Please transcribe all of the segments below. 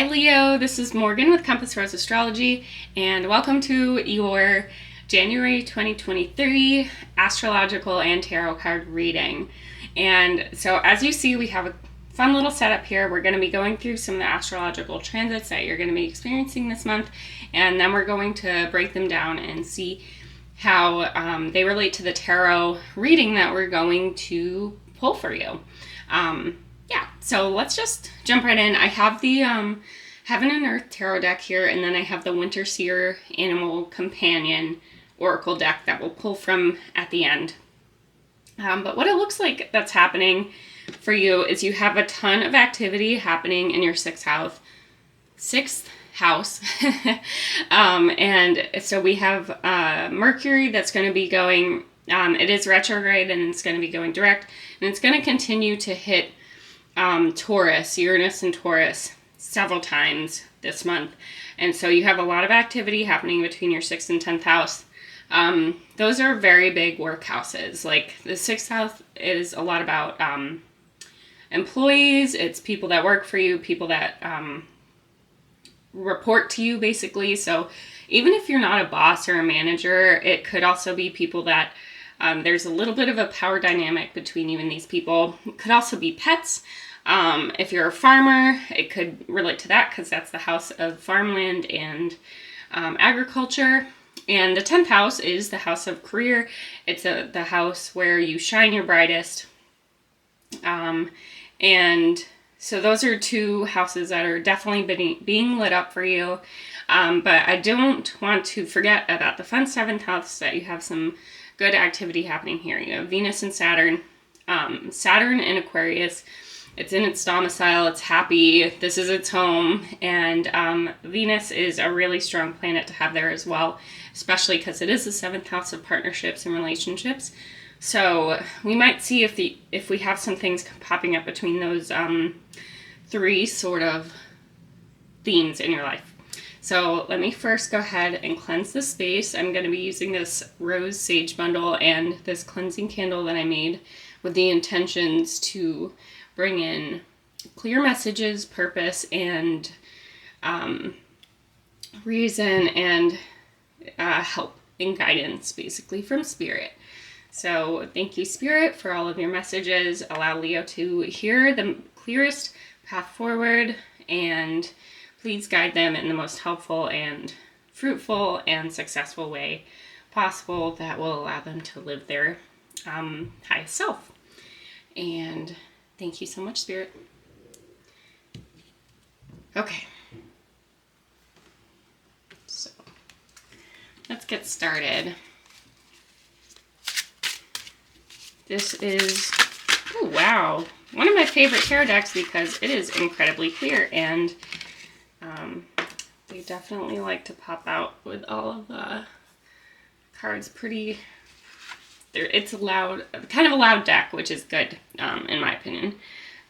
Hi Leo, this is Morgan with Compass Rose Astrology, and welcome to your January 2023 astrological and tarot card reading. And so as you see, we have a fun little setup here. We're going to be going through some of the astrological transits that you're going to be experiencing this month, and then we're going to break them down and see how they relate to the tarot reading that we're going to pull for you. So let's just jump right in. I have the Heaven and Earth Tarot deck here, and then I have the Winterseer Animal Companion Oracle deck that we'll pull from at the end. But what it looks like that's happening for you is you have a ton of activity happening in your sixth house. And so we have Mercury that's going to be going, it is retrograde and it's going to be going direct, and it's going to continue to hit Taurus, Uranus and Taurus several times this month. And so you have a lot of activity happening between your 6th and 10th house. Those are very big work houses. Like the 6th house is a lot about employees. It's people that work for you, people that report to you basically. So even if you're not a boss or a manager, it could also be people that there's a little bit of a power dynamic between you and these people. It could also be pets. If you're a farmer, it could relate to that because that's the house of farmland and agriculture. And the 10th house is the house of career. It's the house where you shine your brightest. And so those are two houses that are definitely being lit up for you. But I don't want to forget about the fun 7th house, that you have some good activity happening here. You have Venus and Saturn. Saturn in Aquarius, it's in its domicile, it's happy, this is its home, and Venus is a really strong planet to have there as well, especially because it is the 7th house of partnerships and relationships. So we might see if we have some things popping up between those three sort of themes in your life. So let me first go ahead and cleanse the space. I'm going to be using this rose sage bundle and this cleansing candle that I made with the intentions to bring in clear messages, purpose, and reason, and help and guidance, basically, from Spirit. So thank you, Spirit, for all of your messages. Allow Leo to hear the clearest path forward, and please guide them in the most helpful and fruitful and successful way possible that will allow them to live their highest self. And thank you so much, Spirit. Okay. So let's get started. This is, oh wow, one of my favorite tarot decks because it is incredibly clear, and they definitely like to pop out with all of the cards pretty. It's a loud, kind of a loud deck, which is good, in my opinion.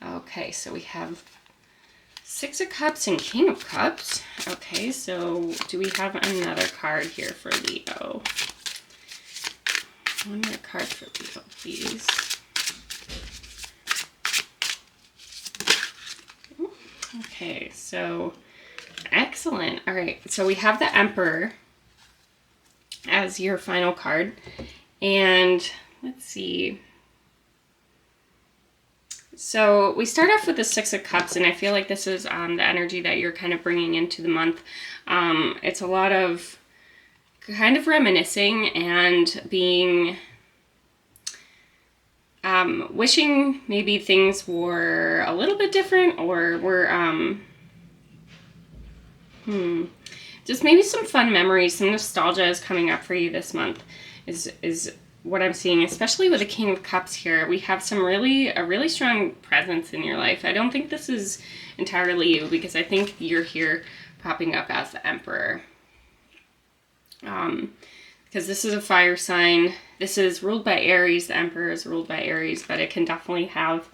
Okay, so we have 6 of Cups and King of Cups. Okay, so do we have another card here for Leo? One more card for Leo, please. Okay, so excellent. All right, so we have the Emperor as your final card. And let's see. So we start off with the 6 of Cups, and I feel like this is the energy that you're kind of bringing into the month. It's a lot of kind of reminiscing and being, wishing maybe things were a little bit different, or were, just maybe some fun memories, some nostalgia is coming up for you this month. Is what I'm seeing, especially with the King of Cups here. We have a really strong presence in your life. I don't think this is entirely you, because I think you're here popping up as the Emperor. Because this is a fire sign. This is ruled by Aries. The Emperor is ruled by Aries, but it can definitely have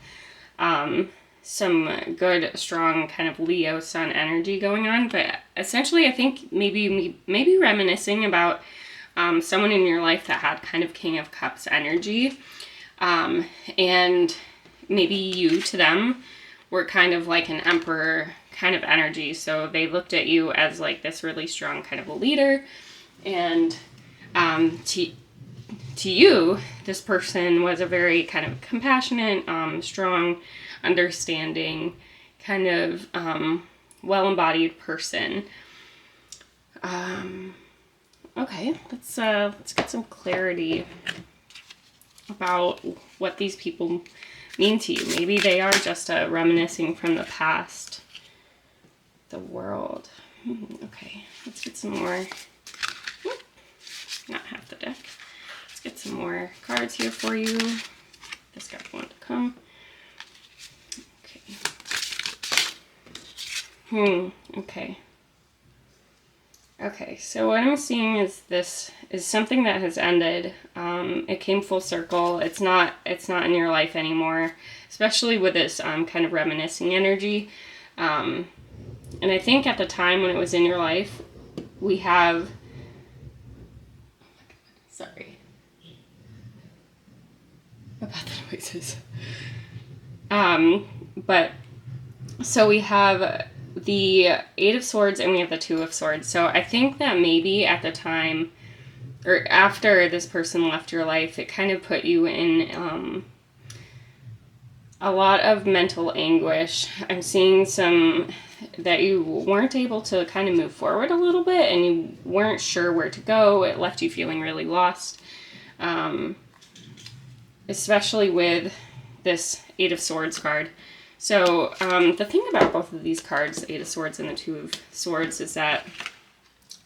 some good, strong kind of Leo Sun energy going on. But essentially, I think maybe reminiscing about someone in your life that had kind of King of Cups energy, and maybe you to them were kind of like an emperor kind of energy. So they looked at you as like this really strong kind of a leader. And to you, this person was a very kind of compassionate, strong, understanding, kind of well-embodied person. Okay, let's get some clarity about what these people mean to you. Maybe they are just reminiscing from the past. The world. Okay, let's get some more. Whoop, not half the deck. Let's get some more cards here for you. This guy wanted to come. Okay. Okay. Okay, so what I'm seeing is this is something that has ended. It came full circle. It's not in your life anymore, especially with this kind of reminiscing energy. And I think at the time when it was in your life, we have... Sorry. About the noises. But, so we have the Eight of Swords and we have the Two of Swords. So I think that maybe at the time, or after this person left your life, it kind of put you in a lot of mental anguish. I'm seeing some that you weren't able to kind of move forward a little bit and you weren't sure where to go. It left you feeling really lost, especially with this Eight of Swords card. So the thing about both of these cards, the Eight of Swords and the Two of Swords, is that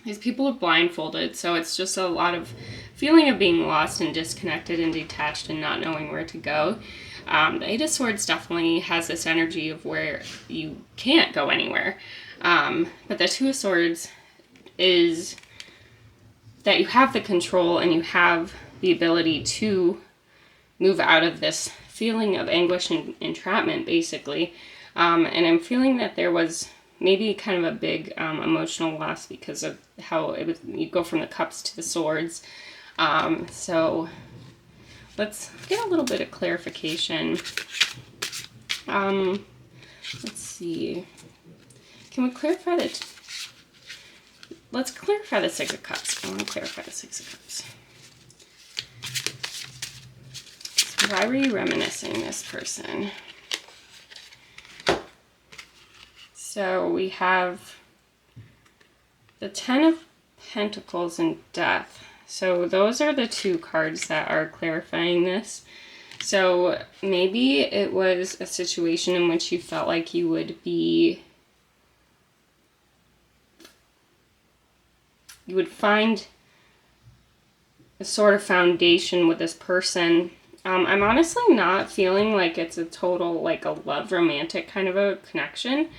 these people are blindfolded. So it's just a lot of feeling of being lost and disconnected and detached and not knowing where to go. The Eight of Swords definitely has this energy of where you can't go anywhere. But the Two of Swords is that you have the control and you have the ability to move out of this feeling of anguish and entrapment, basically. And I'm feeling that there was maybe kind of a big emotional loss because of how it was. You go from the cups to the swords. So let's get a little bit of clarification. Let's see. Can we clarify that? Let's clarify the Six of Cups. I want to clarify the Six of Cups. Why were you reminiscing this person? So we have the Ten of Pentacles and Death. So those are the two cards that are clarifying this. So maybe it was a situation in which you felt like you would find a sort of foundation with this person. I'm honestly not feeling like it's a total, like a love romantic kind of a connection.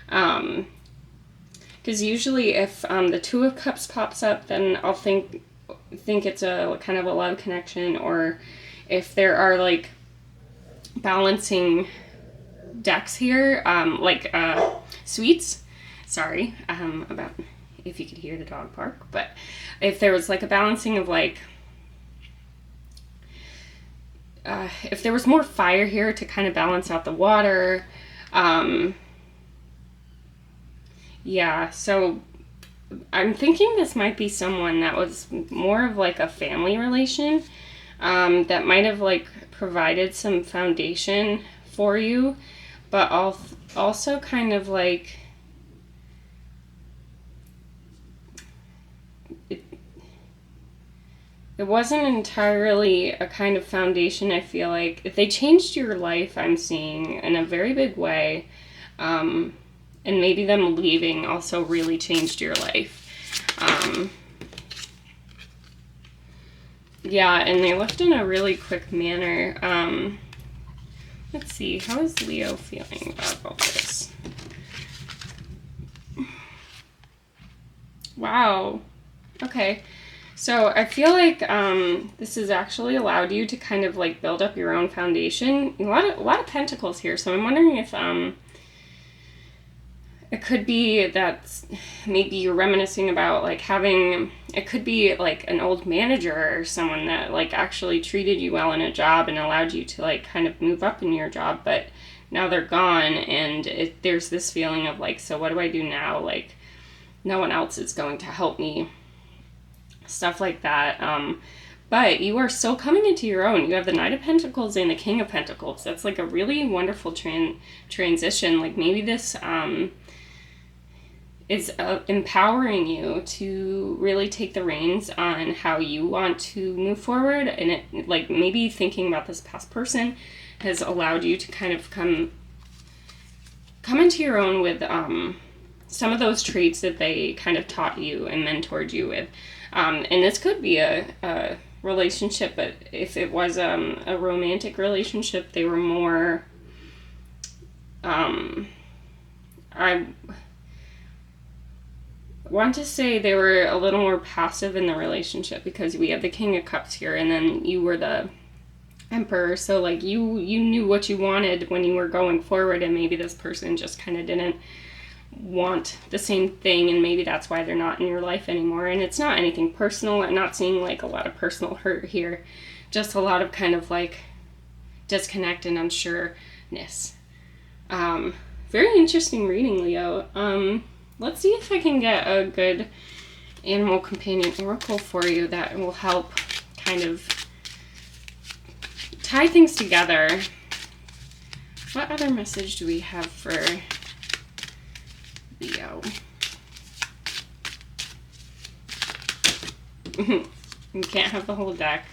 Because usually if the Two of Cups pops up, then I'll think it's a kind of a love connection, or if there are like balancing decks here, like suites. Sorry, about if you could hear the dog bark, but if there was like a balancing of like, if there was more fire here to kind of balance out the water, yeah, so I'm thinking this might be someone that was more of like a family relation, that might have like provided some foundation for you, but also kind of like it wasn't entirely a kind of foundation. I feel like if they changed your life, I'm seeing in a very big way, and maybe them leaving also really changed your life. Yeah, and they left in a really quick manner. Let's see, how is Leo feeling about all this? Wow. Okay. So I feel like this has actually allowed you to kind of like build up your own foundation. A lot of pentacles here. So I'm wondering if it could be that maybe you're reminiscing about like having, it could be like an old manager or someone that like actually treated you well in a job and allowed you to like kind of move up in your job, but now they're gone, and there's this feeling of like, so what do I do now? Like, no one else is going to help me. Stuff like that. But you are still coming into your own. You have the Knight of Pentacles and the King of Pentacles. That's like a really wonderful transition. Like maybe this is empowering you to really take the reins on how you want to move forward. And it, like, maybe thinking about this past person has allowed you to kind of come into your own with some of those traits that they kind of taught you and mentored you with. And this could be a relationship, but if it was a romantic relationship, they were more, I want to say they were a little more passive in the relationship, because we have the King of Cups here, and then you were the Emperor, so like you knew what you wanted when you were going forward, and maybe this person just kind of didn't want the same thing, and maybe that's why they're not in your life anymore. And it's not anything personal. I'm not seeing like a lot of personal hurt here, just a lot of kind of like disconnect and unsureness. Very interesting reading, Leo. Let's see if I can get a good animal companion oracle for you that will help kind of tie things together. What other message do we have for Leo? You can't have the whole deck.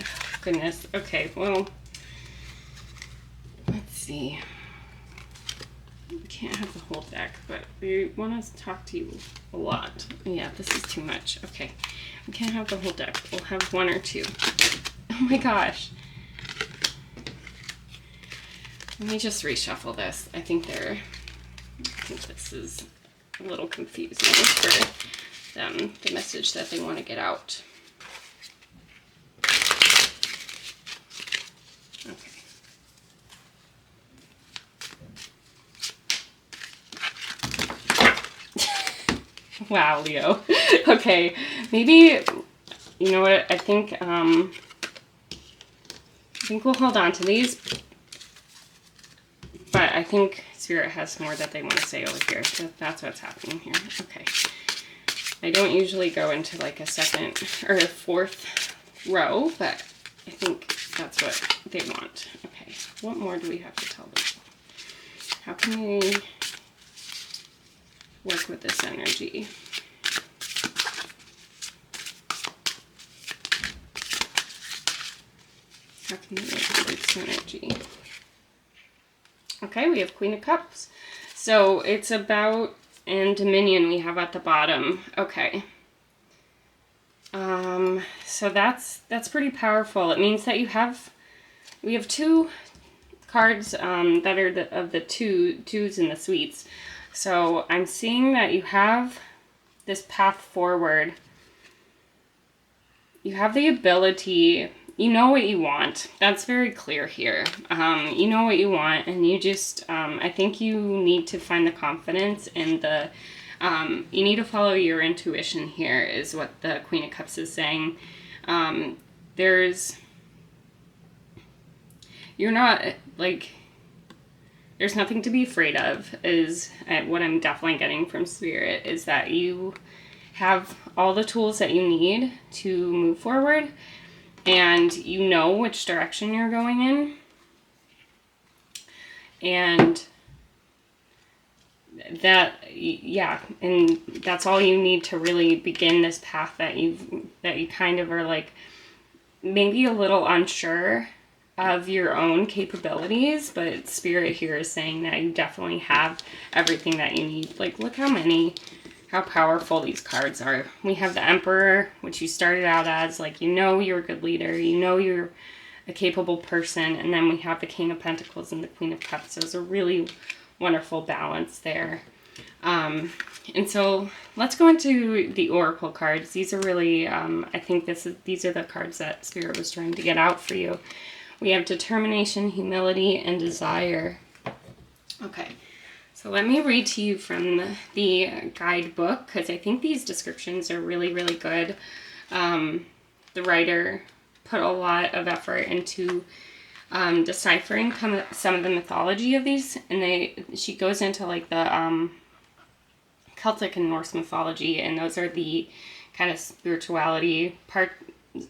Oh, goodness. Okay, well, let's see. We can't have the whole deck, but we want to talk to you a lot. Yeah, this is too much. Okay, we can't have the whole deck. We'll have one or two. Oh my gosh. Let me just reshuffle this. I think this is a little confusing for them, the message that they want to get out. Okay. Wow, Leo. Okay, maybe, you know what, I think we'll hold on to these. But I think Spirit has more that they want to say over here. So that's what's happening here. Okay. I don't usually go into like a second or a fourth row, but I think that's what they want. Okay. What more do we have to tell them? How can we work with this energy? How can we work with this energy? Okay, we have Queen of Cups. So it's about, and Dominion we have at the bottom. Okay. So that's pretty powerful. It means that we have two cards that are of the twos in the suites. So I'm seeing that you have this path forward. You have the ability. You know what you want. That's very clear here. You know what you want, and you just, I think you need to find the confidence and the, you need to follow your intuition here, is what the Queen of Cups is saying. You're not, like, there's nothing to be afraid of, is what I'm definitely getting from Spirit, is that you have all the tools that you need to move forward. And you know which direction you're going in. And that, yeah, and that's all you need to really begin this path that you kind of are like maybe a little unsure of your own capabilities, but Spirit here is saying that you definitely have everything that you need. Like, look how powerful these cards are. We have the Emperor, which you started out as, like, you know you're a good leader, you know you're a capable person, and then we have the King of Pentacles and the Queen of Cups. So it's a really wonderful balance there. And so let's go into the Oracle cards. These are really, I think these are the cards that Spirit was trying to get out for you. We have Determination, Humility, and Desire. Okay. So let me read to you from the guidebook, because I think these descriptions are really, really good. The writer put a lot of effort into deciphering some of the mythology of these, and she goes into like the Celtic and Norse mythology, and those are the kind of spirituality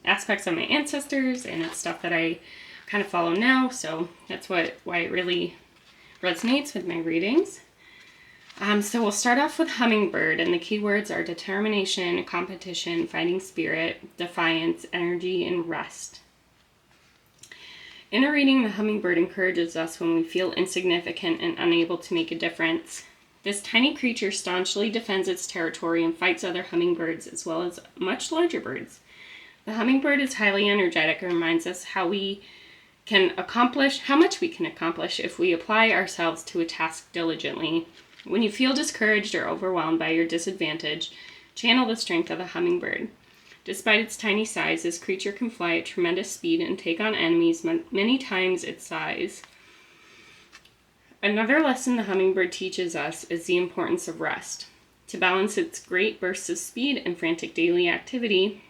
aspects of my ancestors, and it's stuff that I kind of follow now, so that's why it really resonates with my readings. So we'll start off with hummingbird, and the keywords are determination, competition, fighting spirit, defiance, energy, and rest. In a reading, the hummingbird encourages us when we feel insignificant and unable to make a difference. This tiny creature staunchly defends its territory and fights other hummingbirds as well as much larger birds. The hummingbird is highly energetic and reminds us how much we can accomplish if we apply ourselves to a task diligently. When you feel discouraged or overwhelmed by your disadvantage, channel the strength of the hummingbird. Despite its tiny size, this creature can fly at tremendous speed and take on enemies many times its size. Another lesson the hummingbird teaches us is the importance of rest. To balance its great bursts of speed and frantic daily activity,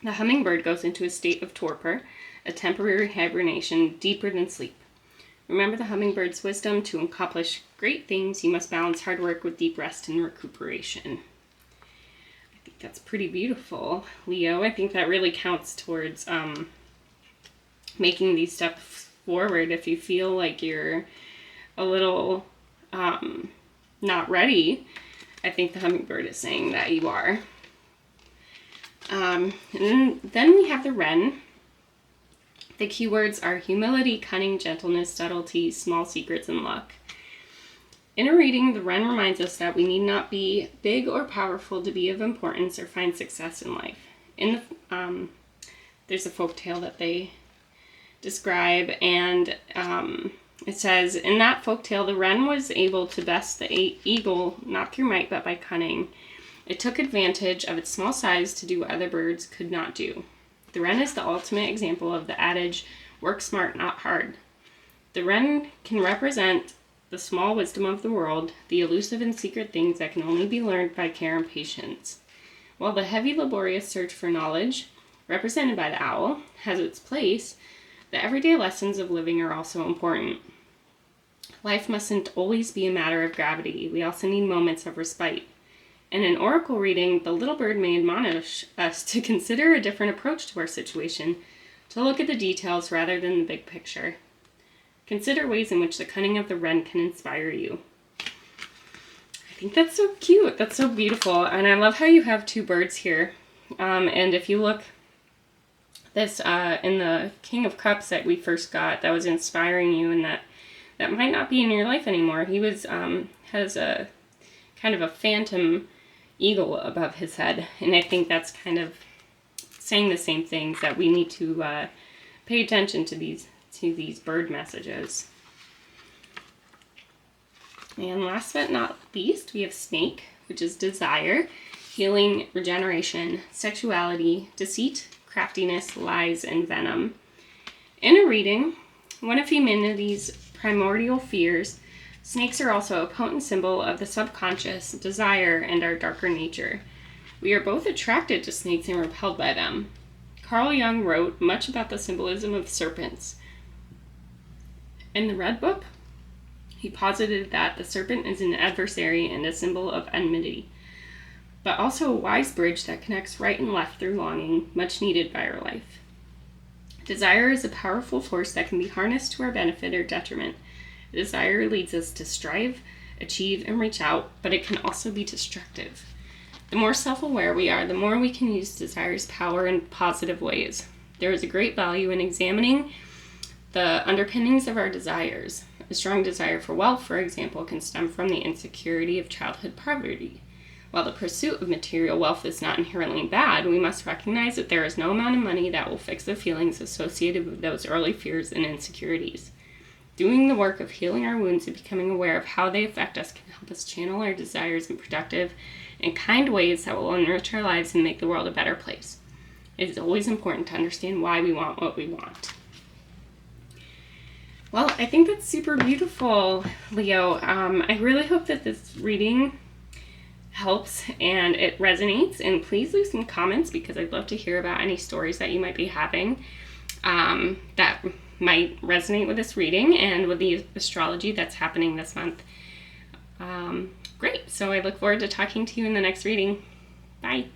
the hummingbird goes into a state of torpor, a temporary hibernation deeper than sleep. Remember the hummingbird's wisdom: to accomplish great things, you must balance hard work with deep rest and recuperation. I think that's pretty beautiful, Leo. I think that really counts towards making these steps forward. If you feel like you're a little not ready, I think the hummingbird is saying that you are. And then we have the wren. The keywords are humility, cunning, gentleness, subtlety, small secrets, and luck. In a reading, the wren reminds us that we need not be big or powerful to be of importance or find success in life. There's a folktale that they describe, and it says, in that folktale, the wren was able to best the eagle, not through might, but by cunning. It took advantage of its small size to do what other birds could not do. The wren is the ultimate example of the adage, work smart, not hard. The wren can represent the small wisdom of the world, the elusive and secret things that can only be learned by care and patience. While the heavy, laborious search for knowledge, represented by the owl, has its place, the everyday lessons of living are also important. Life mustn't always be a matter of gravity. We also need moments of respite. In an oracle reading, the little bird may admonish us to consider a different approach to our situation, to look at the details rather than the big picture. Consider ways in which the cunning of the wren can inspire you. I think that's so cute. That's so beautiful. And I love how you have two birds here. And if you look this in the King of Cups that we first got, that was inspiring you, and that might not be in your life anymore. He has a kind of a phantom eagle above his head, and I think that's kind of saying the same things, that we need to pay attention to these bird messages. And last but not least, we have snake, which is desire, healing, regeneration, sexuality, deceit, craftiness, lies, and venom. In a reading, one of humanity's primordial fears, snakes are also a potent symbol of the subconscious, desire, and our darker nature. We are both attracted to snakes and repelled by them. Carl Jung wrote much about the symbolism of serpents. In the Red Book, he posited that the serpent is an adversary and a symbol of enmity, but also a wise bridge that connects right and left through longing, much needed by our life. Desire is a powerful force that can be harnessed to our benefit or detriment. Desire leads us to strive, achieve, and reach out, but it can also be destructive. The more self-aware we are, the more we can use desire's power in positive ways. There is a great value in examining the underpinnings of our desires. A strong desire for wealth, for example, can stem from the insecurity of childhood poverty. While the pursuit of material wealth is not inherently bad, we must recognize that there is no amount of money that will fix the feelings associated with those early fears and insecurities. Doing the work of healing our wounds and becoming aware of how they affect us can help us channel our desires in productive and kind ways that will enrich our lives and make the world a better place. It is always important to understand why we want what we want. Well, I think that's super beautiful, Leo. I really hope that this reading helps and it resonates, and please leave some comments because I'd love to hear about any stories that you might be having that might resonate with this reading and with the astrology that's happening this month. Great. So I look forward to talking to you in the next reading. Bye.